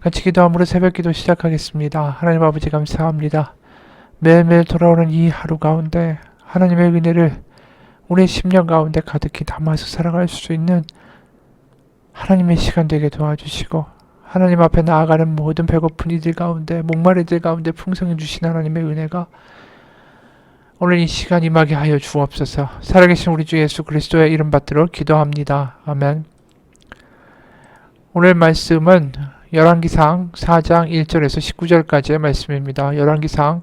같이 기도함으로 새벽기도 시작하겠습니다. 하나님 아버지 감사합니다. 매일매일 돌아오는 이 하루 가운데 하나님의 은혜를 우리의 심령 가운데 가득히 담아서 살아갈 수 있는 하나님의 시간 되게 도와주시고, 하나님 앞에 나아가는 모든 배고픈 이들 가운데, 목마른 이들 가운데 풍성해 주신 하나님의 은혜가 오늘 이 시간 임하게 하여 주옵소서. 살아계신 우리 주 예수 그리스도의 이름 받들어 기도합니다. 아멘. 오늘 말씀은 열왕기상 4장 1절에서 19절까지의 말씀입니다. 열왕기상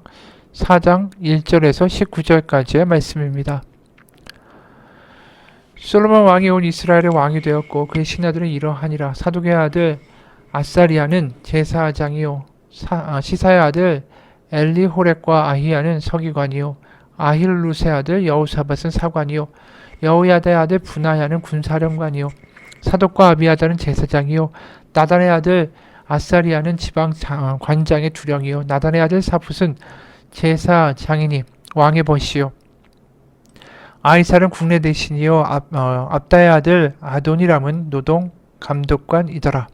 4장 1절에서 19절까지의 말씀입니다. 솔로몬 왕이 온 이스라엘의 왕이 되었고 그의 신하들은 이러하니라. 사독의 아들 아사리아는 제사장이요, 시사의 아들 엘리호렉과 아히야는 서기관이요, 아힐루세 아들 여우사밧은 사관이요, 여호야다의 아들 분하야는 군사령관이요, 사독과 아비아달은 제사장이요, 나단의 아들 아사리아는 지방 관장의 두령이요, 나단의 아들 사붓은 제사장이니 왕의 벗이요, 아이살은 국내 대신이요, 압다의 아들 아도니람은 노동 감독관이더라.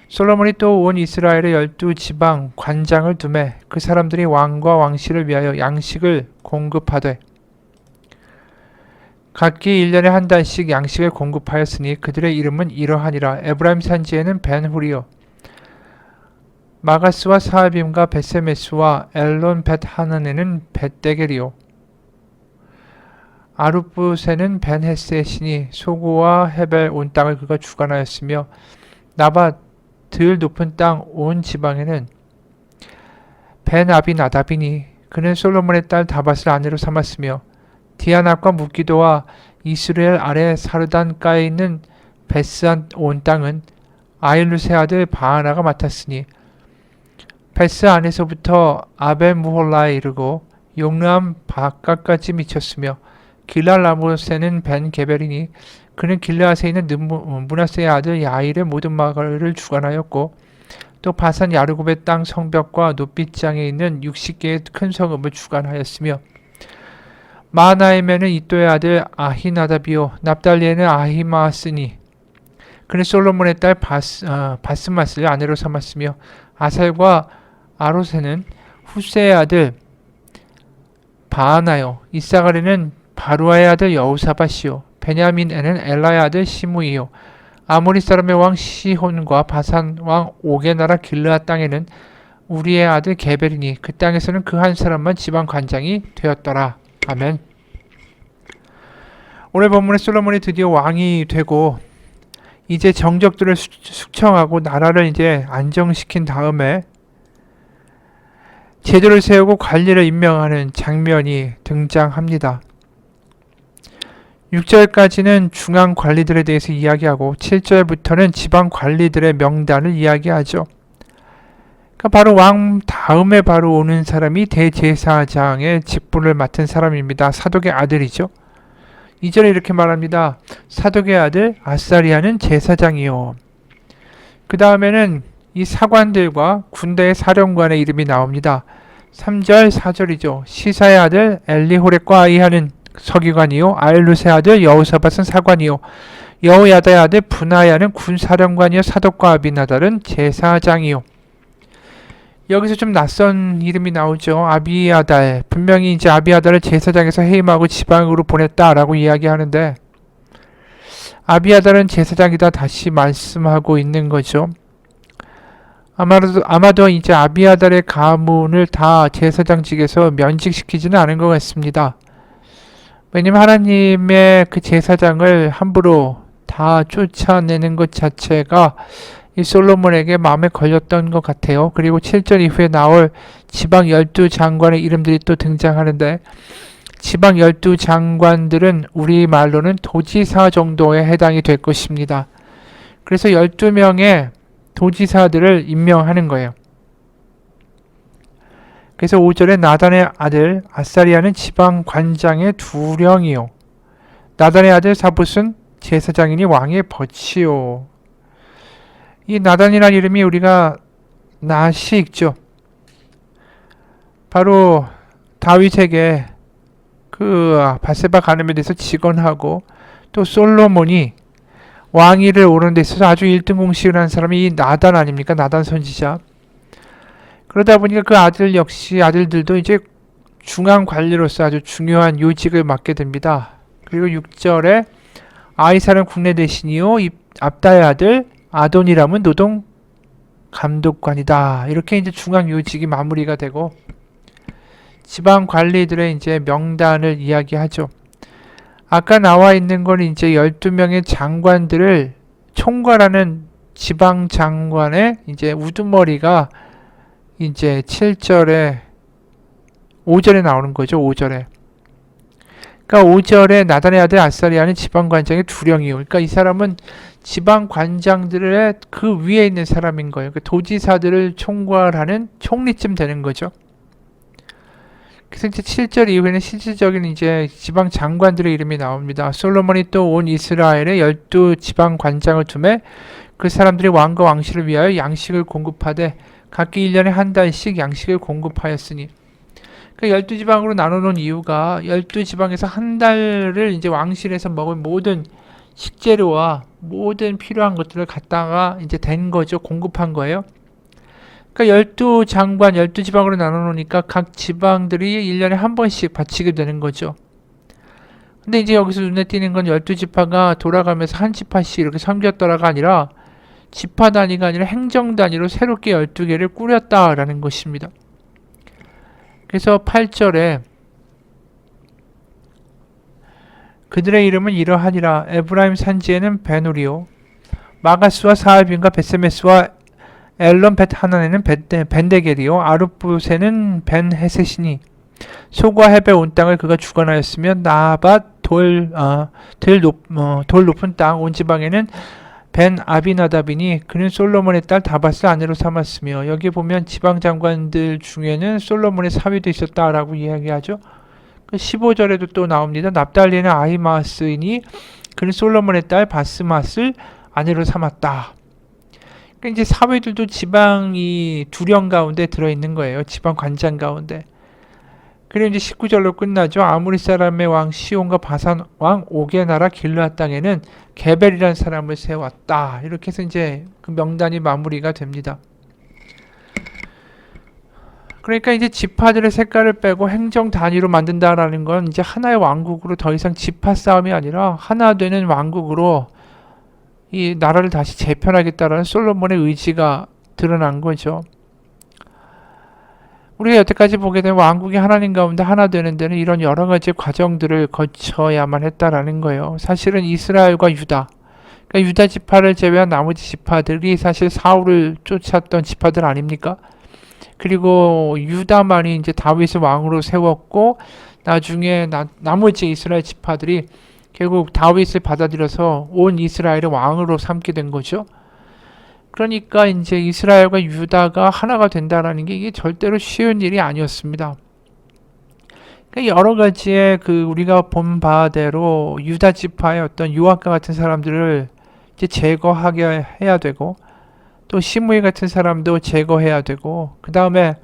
솔로몬이 또 온 이스라엘의 12지방 관장을 두매 그 사람들이 왕과 왕실을 위하여 양식을 공급하되 각기 1년에 한 달씩 양식을 공급하였으니 그들의 이름은 이러하니라. 에브라임 산지에는 벤후리요, 마가스와 사하빔과 벳세메스와 엘론 벳하난에는 벳데겔이요, 아룻붓에는 벤헤셋이니 소고와 헤벨 온 땅을 그가 주관하였으며 나밧 들 높은 땅 온 지방에는 벤아비나답이니 그는 솔로몬의 딸 다밧을 아내로 삼았으며 디아낫과 묵기도와 이스라엘 아래 사르단가에 있는 베스안 온 땅은 아일루세 아들 바하나가 맡았으니 베스 안에서부터 아벨무홀라에 이르고 용르암 바깥까지 미쳤으며 길랄 라모세는 벤 게벨이니 그는 길르앗에 있는 므낫세의 아들 야일의 모든 마을을 주관하였고 또 바산 야르곱의 땅 성벽과 놋빛장에 있는 60개의 큰 성읍을 주관하였으며 마하나임에는 이또의 아들 아히나답이요, 납달리에는 아히마스니 그는 솔로몬의 딸 바스맛을 아내로 삼았으며 아살과 아롯에는 후세의 아들 바하나요, 이사갈에는 바루아의 아들 여우사밧이요, 베냐민에는 엘라의 아들 시므이요, 아모리 사람의 왕 시혼과 바산 왕 옥의 나라 길르앗 땅에는 우리의 아들 게벨이니 그 땅에서는 그 한 사람만 지방 관장이 되었더라. 아멘. 오늘 본문에 솔로몬이 드디어 왕이 되고 이제 정적들을 숙청하고 나라를 이제 안정시킨 다음에 제도를 세우고 관리를 임명하는 장면이 등장합니다. 6절까지는 중앙 관리들에 대해서 이야기하고 7절부터는 지방 관리들의 명단을 이야기하죠. 그러니까 바로 왕 다음에 바로 오는 사람이 대제사장의 직분을 맡은 사람입니다. 사독의 아들이죠. 2절에 이렇게 말합니다. 사독의 아들 아사리아는 제사장이요. 그 다음에는 이 사관들과 군대의 사령관의 이름이 나옵니다. 3절 4절이죠. 시사의 아들 엘리호렉과 아히야는 서기관이요, 아일루세 아들 여우사밧은 사관이요, 여호야다의 아들 분하야는 군사령관이요, 사독과 아비나달은 제사장이요. 여기서 좀 낯선 이름이 나오죠. 아비아달. 분명히 이제 아비아달을 제사장에서 해임하고 지방으로 보냈다라고 이야기하는데 아비아달은 제사장이다 다시 말씀하고 있는 거죠. 아마도 이제 아비아달의 가문을 다 제사장직에서 면직시키지는 않은 것 같습니다. 왜냐면 하나님의 그 제사장을 함부로 다 쫓아내는 것 자체가 이 솔로몬에게 마음에 걸렸던 것 같아요. 그리고 7절 이후에 나올 지방 12장관의 이름들이 또 등장하는데 지방 12장관들은 우리말로는 도지사 정도에 해당이 될 것입니다. 그래서 12명의 도지사들을 임명하는 거예요. 그래서 5절에 나단의 아들 아사리아는 지방 관장의 두령이요, 나단의 아들 사붓은 제사장이니 왕의 벗이요. 이 나단이라는 이름이 우리가 낫이 읽죠. 바로 다윗에게 그 바세바 간음에 대해서 직언하고 또 솔로몬이 왕위를 오르는 데 있어서 아주 1등 공식을 한 사람이 이 나단 아닙니까? 나단 선지자. 그러다 보니까 그 아들 역시 아들들도 이제 중앙 관리로서 아주 중요한 요직을 맡게 됩니다. 그리고 6절에 아이사는 국내 대신이요 압다의 아들 아도니람은 노동 감독관이다. 이렇게 이제 중앙 요직이 마무리가 되고 지방 관리들의 이제 명단을 이야기하죠. 아까 나와 있는 건 이제 12명의 장관들을 총괄하는 지방 장관의 이제 우두머리가 이제 7절에 5절에 나오는 거죠. 5절에. 그러니까 5절에 나단의 아들 아사리아는 지방관장의 두령이요. 그러니까 이 사람은 지방관장들의 그 위에 있는 사람인 거예요. 그 도지사들을 총괄하는 총리쯤 되는 거죠. 그래서 이제 7절 이후에는 실질적인 이제 지방 장관들의 이름이 나옵니다. 솔로몬이 또 온 이스라엘에 12 지방 관장을 두매 그 사람들이 왕과 왕실을 위하여 양식을 공급하되 각기 1년에 한 달씩 양식을 공급하였으니. 그러니까 12지방으로 나눠놓은 이유가 12지방에서 한 달을 이제 왕실에서 먹을 모든 식재료와 모든 필요한 것들을 갖다가 이제 된 거죠. 공급한 거예요. 그러니까 12장관, 12지방으로 나눠놓으니까 각 지방들이 1년에 한 번씩 바치게 되는 거죠. 근데 이제 여기서 눈에 띄는 건 12지파가 돌아가면서 한 지파씩 이렇게 섬겼더라가 아니라 지파 단위가 아니라 행정 단위로 새롭게 12개를 꾸렸다라는 것입니다. 그래서 8절에 그들의 이름은 이러하니라. 에브라임 산지에는 베누리오 마가스와 사알빈과 벳세메스와 엘론 벳 하나네는 벤데겔이요 아룻부세는 벤헤셋이니 소과 헤베 온 땅을 그가 주관하였으며 나밧 돌 높은 땅 온 지방에는 벤 아비나답이니 그는 솔로몬의 딸 다밧을 아내로 삼았으며 여기 보면 지방 장관들 중에는 솔로몬의 사위도 있었다라고 이야기하죠. 15절에도 또 나옵니다. 납달리는 아히마스이니 그는 솔로몬의 딸 바스맛을 아내로 삼았다. 그러니까 이제 사위들도 지방이 두령 가운데 들어있는 거예요. 지방 관장 가운데. 그리고 이제 19절로 끝나죠. 아무리 사람의 왕 시온과 바산 왕 옥의 나라 길르앗 땅에는 게벨이라는 사람을 세웠다. 이렇게 해서 이제 그 명단이 마무리가 됩니다. 그러니까 이제 지파들의 색깔을 빼고 행정 단위로 만든다라는 건 이제 하나의 왕국으로 더 이상 지파 싸움이 아니라 하나 되는 왕국으로 이 나라를 다시 재편하겠다라는 솔로몬의 의지가 드러난 거죠. 우리가 여태까지 보게 된 왕국이 하나님 가운데 하나 되는 데는 이런 여러 가지 과정들을 거쳐야만 했다라는 거예요. 사실은 이스라엘과 유다, 그러니까 유다 지파를 제외한 나머지 지파들이 사실 사울을 쫓았던 지파들 아닙니까? 그리고 유다만이 이제 다윗을 왕으로 세웠고 나중에 나머지 이스라엘 지파들이 결국 다윗을 받아들여서 온 이스라엘의 왕으로 삼게 된 거죠. 그러니까 이제 이스라엘과 유다가 하나가 된다라는 게 이게 절대로 쉬운 일이 아니었습니다. 그러니까 여러 가지의 그 우리가 본 바대로 유다 지파의 어떤 유학과 같은 사람들을 이제 제거하게 해야 되고 또 시므이 같은 사람도 제거해야 되고 그 다음에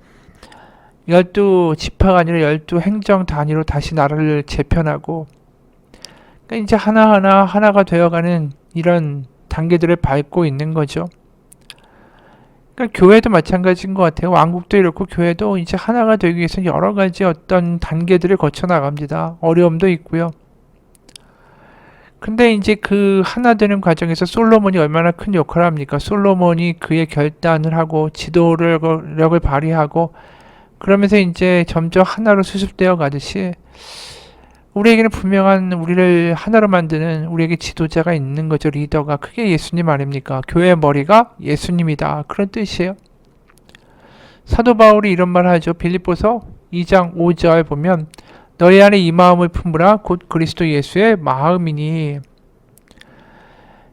12지파가 아니라 12 행정 단위로 다시 나라를 재편하고 그러니까 이제 하나가 되어가는 이런 단계들을 밟고 있는 거죠. 그러니까 교회도 마찬가지인 것 같아요. 왕국도 이렇고 교회도 이제 하나가 되기 위해서 여러 가지 어떤 단계들을 거쳐 나갑니다. 어려움도 있고요. 근데 이제 그 하나 되는 과정에서 솔로몬이 얼마나 큰 역할을 합니까? 솔로몬이 그의 결단을 하고 지도력을 발휘하고 그러면서 이제 점점 하나로 수습되어 가듯이 우리에게는 분명한 우리를 하나로 만드는 우리에게 지도자가 있는 거죠. 리더가. 그게 예수님 아닙니까? 교회의 머리가 예수님이다. 그런 뜻이에요. 사도 바울이 이런 말을 하죠. 빌립보서 2장 5절 보면 너희 안에 이 마음을 품으라 곧 그리스도 예수의 마음이니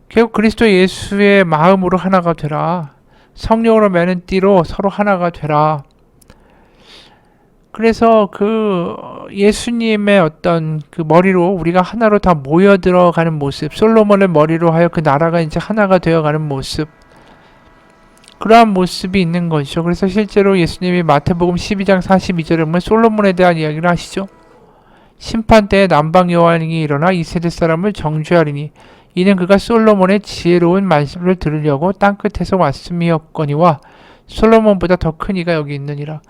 결국 그리스도 예수의 마음으로 하나가 되라. 성령으로 매는 띠로 서로 하나가 되라. 그래서 그 예수님의 어떤 그 머리로 우리가 하나로 다 모여 들어가는 모습, 솔로몬의 머리로 하여 그 나라가 이제 하나가 되어가는 모습, 그러한 모습이 있는 것이죠. 그래서 실제로 예수님이 마태복음 12장 42절에 보면 솔로몬에 대한 이야기를 하시죠. 심판 때에 남방 여호와님이 일어나 이 세대 사람을 정죄하리니 이는 그가 솔로몬의 지혜로운 말씀을 들으려고 땅끝에서 왔음이었거니와 솔로몬보다 더 큰 이가 여기 있느니라.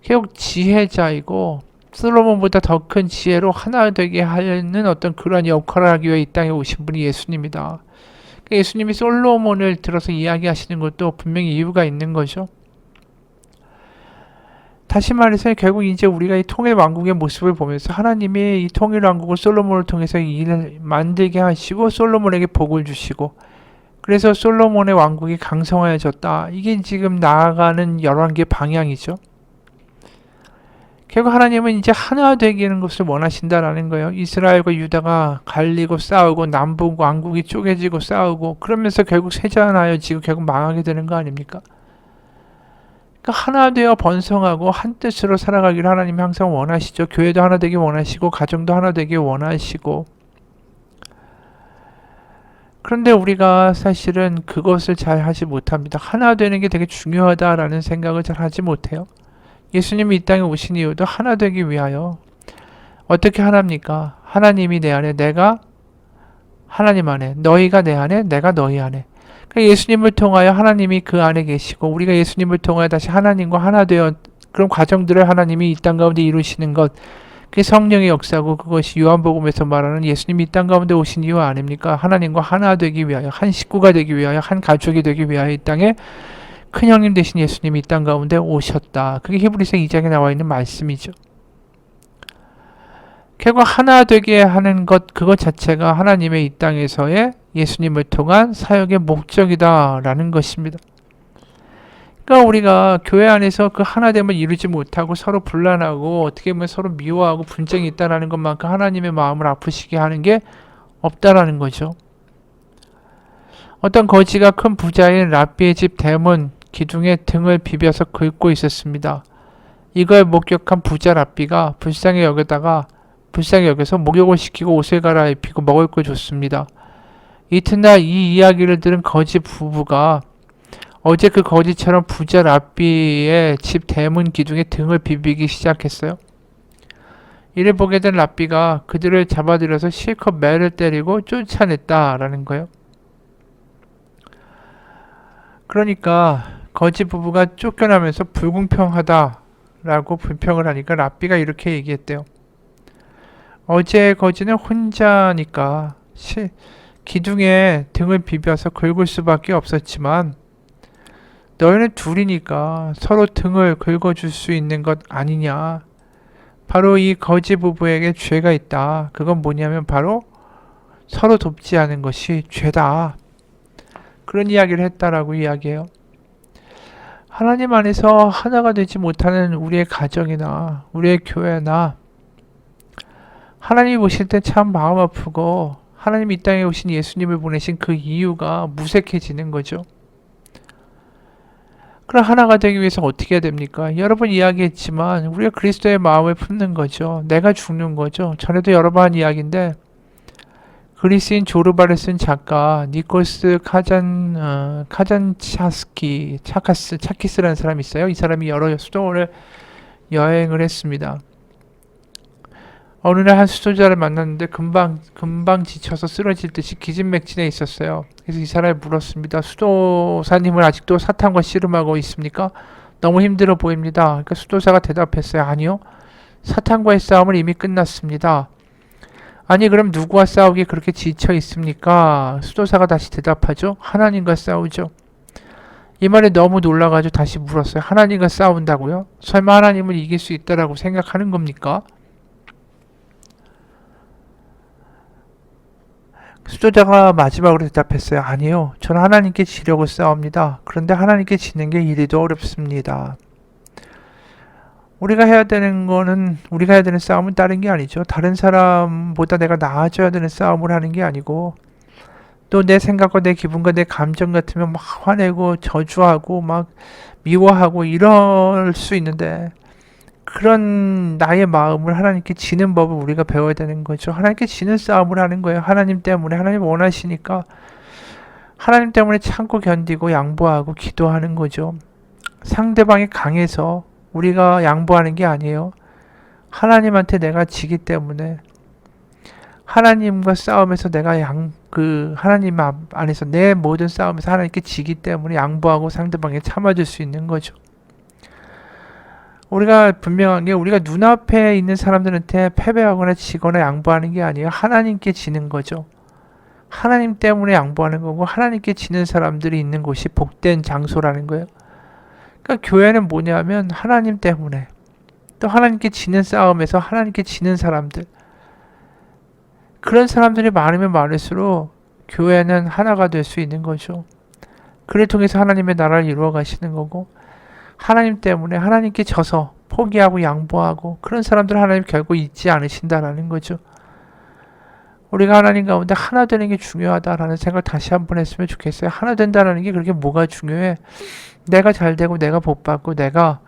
결국 지혜자이고 솔로몬보다 더 큰 지혜로 하나 되게 하는 어떤 그런 역할을 하기 위해 이 땅에 오신 분이 예수님이다. 예수님이 솔로몬을 들어서 이야기하시는 것도 분명히 이유가 있는 거죠. 다시 말해서 결국 이제 우리가 이 통일 왕국의 모습을 보면서 하나님이 이 통일 왕국을 솔로몬을 통해서 일을 만들게 하시고 솔로몬에게 복을 주시고 그래서 솔로몬의 왕국이 강성해졌다. 이게 지금 나아가는 열왕기의 방향이죠. 결국 하나님은 이제 하나 되기는 것을 원하신다라는 거예요. 이스라엘과 유다가 갈리고 싸우고 남북 왕국이 쪼개지고 싸우고 그러면서 결국 세자하여지고 결국 망하게 되는 거 아닙니까? 그러니까 하나 되어 번성하고 한 뜻으로 살아가기를 하나님이 항상 원하시죠. 교회도 하나 되기 원하시고 가정도 하나 되기 원하시고 그런데 우리가 사실은 그것을 잘 하지 못합니다. 하나 되는 게 되게 중요하다라는 생각을 잘 하지 못해요. 예수님이 이 땅에 오신 이유도 하나 되기 위하여. 어떻게 하나입니까? 하나님이 내 안에, 내가 하나님 안에, 너희가 내 안에, 내가 너희 안에. 그러니까 예수님을 통하여 하나님이 그 안에 계시고 우리가 예수님을 통하여 다시 하나님과 하나 되어 그런 과정들을 하나님이 이 땅 가운데 이루시는 것, 그게 성령의 역사고 그것이 요한복음에서 말하는 예수님이 이 땅 가운데 오신 이유 아닙니까? 하나님과 하나 되기 위하여, 한 식구가 되기 위하여, 한 가족이 되기 위하여 이 땅에 큰 형님 되신 예수님이 이 땅 가운데 오셨다. 그게 히브리서 2장에 나와 있는 말씀이죠. 결국 하나 되게 하는 것, 그것 자체가 하나님의 이 땅에서의 예수님을 통한 사역의 목적이다라는 것입니다. 그러니까 우리가 교회 안에서 그 하나됨을 이루지 못하고 서로 분란하고 어떻게 보면 서로 미워하고 분쟁이 있다라는 것만큼 하나님의 마음을 아프시게 하는 게 없다라는 거죠. 어떤 거지가 큰 부자인 랍비의 집 대문 기둥에 등을 비벼서 긁고 있었습니다. 이걸 목격한 부자 랍비가 불쌍히 여겨서 목욕을 시키고 옷을 갈아입히고 먹을 걸 줬습니다. 이튿날 이 이야기를 들은 거지 부부가 어제 그 거지처럼 부자 랍비의 집 대문 기둥에 등을 비비기 시작했어요. 이를 보게 된 랍비가 그들을 잡아들여서 실컷 매를 때리고 쫓아냈다라는 거예요. 그러니까 거지 부부가 쫓겨나면서 불공평하다라고 불평을 하니까 랍비가 이렇게 얘기했대요. 어제 거지는 혼자니까 기둥에 등을 비벼서 긁을 수밖에 없었지만 너희는 둘이니까 서로 등을 긁어줄 수 있는 것 아니냐. 바로 이 거지 부부에게 죄가 있다. 그건 뭐냐면 바로 서로 돕지 않은 것이 죄다. 그런 이야기를 했다라고 이야기해요. 하나님 안에서 하나가 되지 못하는 우리의 가정이나 우리의 교회나 하나님이 보실 때 참 마음 아프고 하나님이 이 땅에 오신 예수님을 보내신 그 이유가 무색해지는 거죠. 그럼 하나가 되기 위해서 어떻게 해야 됩니까? 여러 번 이야기했지만 우리가 그리스도의 마음을 품는 거죠. 내가 죽는 거죠. 전에도 여러 번 한 이야기인데 그리스인 조르바를 쓴 작가 니콜스 차키스라는 사람이 있어요. 이 사람이 여러 수도원을 여행을 했습니다. 어느 날 한 수도자를 만났는데 금방 지쳐서 쓰러질 듯이 기진맥진해 있었어요. 그래서 이 사람이 물었습니다. 수도사님은 아직도 사탄과 씨름하고 있습니까? 너무 힘들어 보입니다. 그러니까 수도사가 대답했어요. 아니요. 사탄과의 싸움은 이미 끝났습니다. 아니 그럼 누구와 싸우기 그렇게 지쳐 있습니까? 수도사가 다시 대답하죠. 하나님과 싸우죠. 이 말에 너무 놀라가지고 다시 물었어요. 하나님과 싸운다고요? 설마 하나님을 이길 수 있다라고 생각하는 겁니까? 수도자가 마지막으로 대답했어요. 아니요. 저는 하나님께 지려고 싸웁니다. 그런데 하나님께 지는 게 이리도 어렵습니다. 우리가 해야 되는 싸움은 다른 게 아니죠. 다른 사람보다 내가 나아져야 되는 싸움을 하는 게 아니고 또 내 생각과 내 기분과 내 감정 같으면 막 화내고 저주하고 막 미워하고 이럴 수 있는데 그런 나의 마음을 하나님께 지는 법을 우리가 배워야 되는 거죠. 하나님께 지는 싸움을 하는 거예요. 하나님 때문에 하나님 원하시니까 하나님 때문에 참고 견디고 양보하고 기도하는 거죠. 상대방이 강해서 우리가 양보하는 게 아니에요. 하나님한테 내가 지기 때문에 하나님과 싸움에서 내가 그 하나님 안에서 내 모든 싸움에서 하나님께 지기 때문에 양보하고 상대방에 참아줄 수 있는 거죠. 우리가 분명한 게 우리가 눈앞에 있는 사람들한테 패배하거나 지거나 양보하는 게 아니에요. 하나님께 지는 거죠. 하나님 때문에 양보하는 거고 하나님께 지는 사람들이 있는 곳이 복된 장소라는 거예요. 그러니까 교회는 뭐냐면 하나님 때문에 또 하나님께 지는 싸움에서 하나님께 지는 사람들, 그런 사람들이 많으면 많을수록 교회는 하나가 될 수 있는 거죠. 그를 통해서 하나님의 나라를 이루어 가시는 거고, 하나님 때문에 하나님께 져서 포기하고 양보하고 그런 사람들 하나님 결국 잊지 않으신다라는 거죠. 우리가 하나님 가운데 하나 되는 게 중요하다라는 생각 다시 한번 했으면 좋겠어요. 하나 된다는 게 그렇게 뭐가 중요해? 내가 잘 되고 내가 복 받고 내가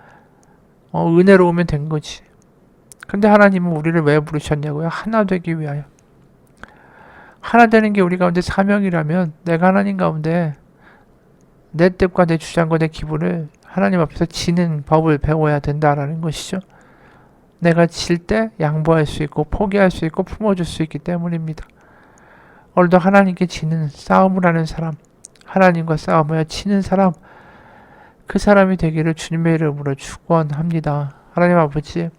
은혜로우면 된 거지. 근데 하나님은 우리를 왜 부르셨냐고요? 하나 되기 위하여. 하나 되는 게 우리 가운데 사명이라면 내가 하나님 가운데 내 뜻과 내 주장과 내 기분을 하나님 앞에서 지는 법을 배워야 된다라는 것이죠. 내가 질 때 양보할 수 있고 포기할 수 있고 품어줄 수 있기 때문입니다. 오늘도 하나님께 지는 싸움을 하는 사람, 하나님과 싸움하여 치는 사람, 그 사람이 되기를 주님의 이름으로 축원합니다. 하나님 아버지,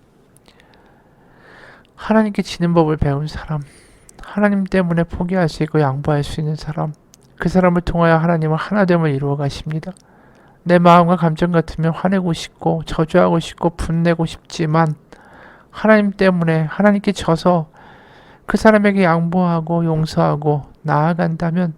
하나님께 지는 법을 배운 사람, 하나님 때문에 포기할 수 있고 양보할 수 있는 사람, 그 사람을 통하여 하나님은 하나됨을 이루어 가십니다. 내 마음과 감정 같으면 화내고 싶고 저주하고 싶고 분내고 싶지만 하나님 때문에 하나님께 져서 그 사람에게 양보하고 용서하고 나아간다면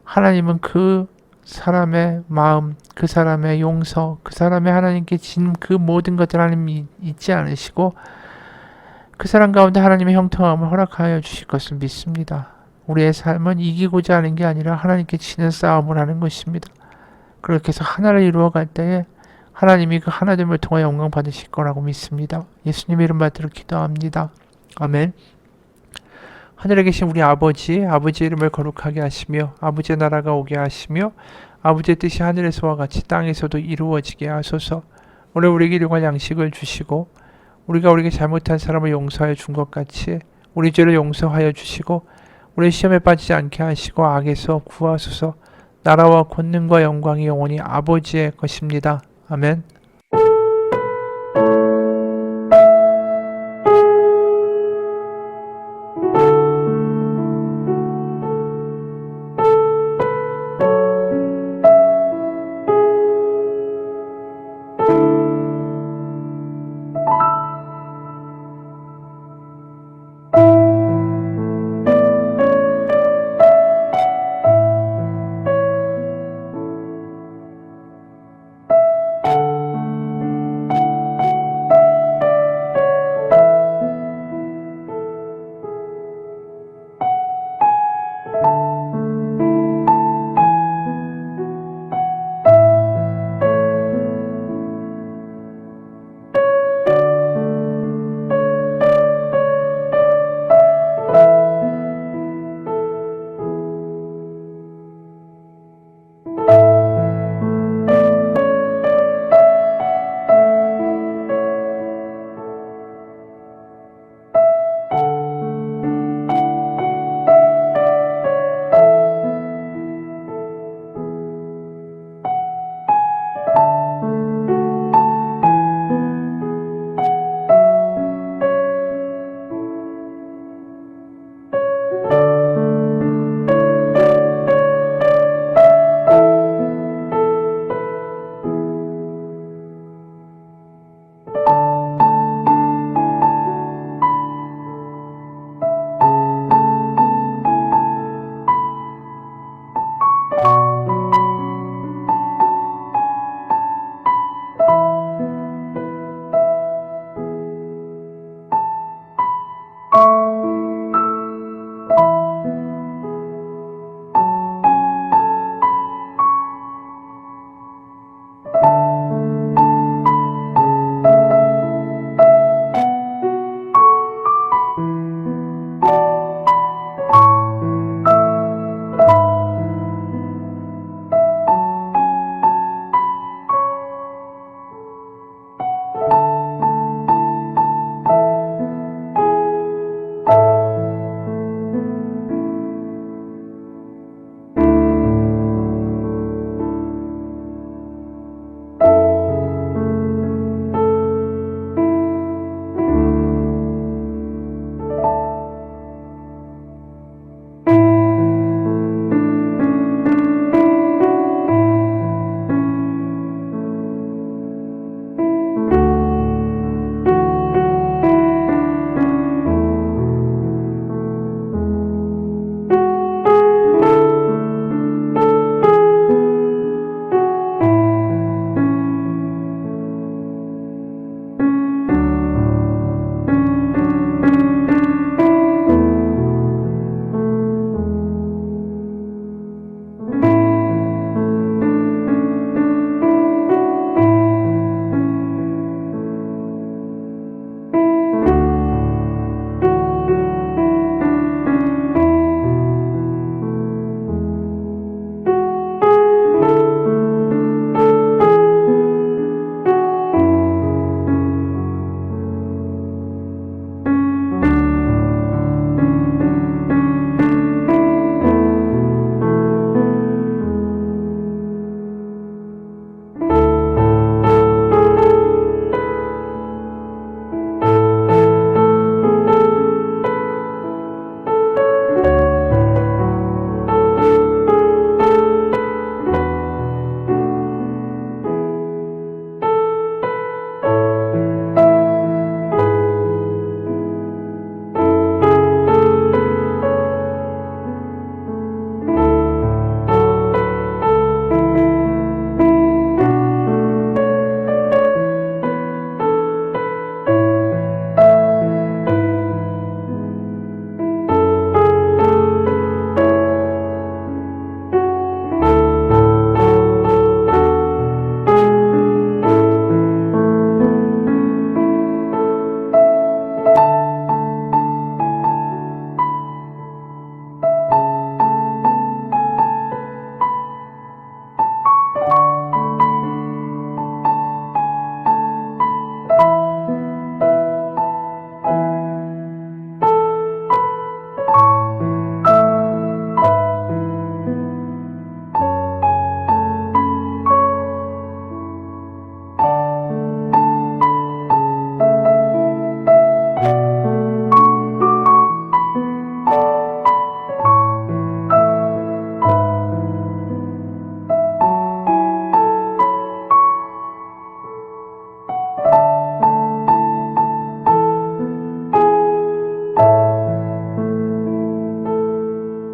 하나님은 그 사람의 마음, 그 사람의 용서, 그 사람의 하나님께 진 그 모든 것들 하나님이 잊지 않으시고 그 사람 가운데 하나님의 형통함을 허락하여 주실 것을 믿습니다. 우리의 삶은 이기고자 하는 게 아니라 하나님께 지는 싸움을 하는 것입니다. 그렇게 해서 하나를 이루어갈 때에 하나님이 그 하나됨을 통해 영광 받으실 거라고 믿습니다. 예수님의 이름 받들어 기도합니다. 아멘. 하늘에 계신 우리 아버지, 아버지의 이름을 거룩하게 하시며 아버지의 나라가 오게 하시며 아버지의 뜻이 하늘에서와 같이 땅에서도 이루어지게 하소서. 오늘 우리에게 일용할 양식을 주시고 우리가 우리에게 잘못한 사람을 용서하여 준 것 같이 우리 죄를 용서하여 주시고 우리 시험에 빠지지 않게 하시고 악에서 구하소서. 나라와 권능과 영광이 영원히 아버지의 것입니다. 아멘.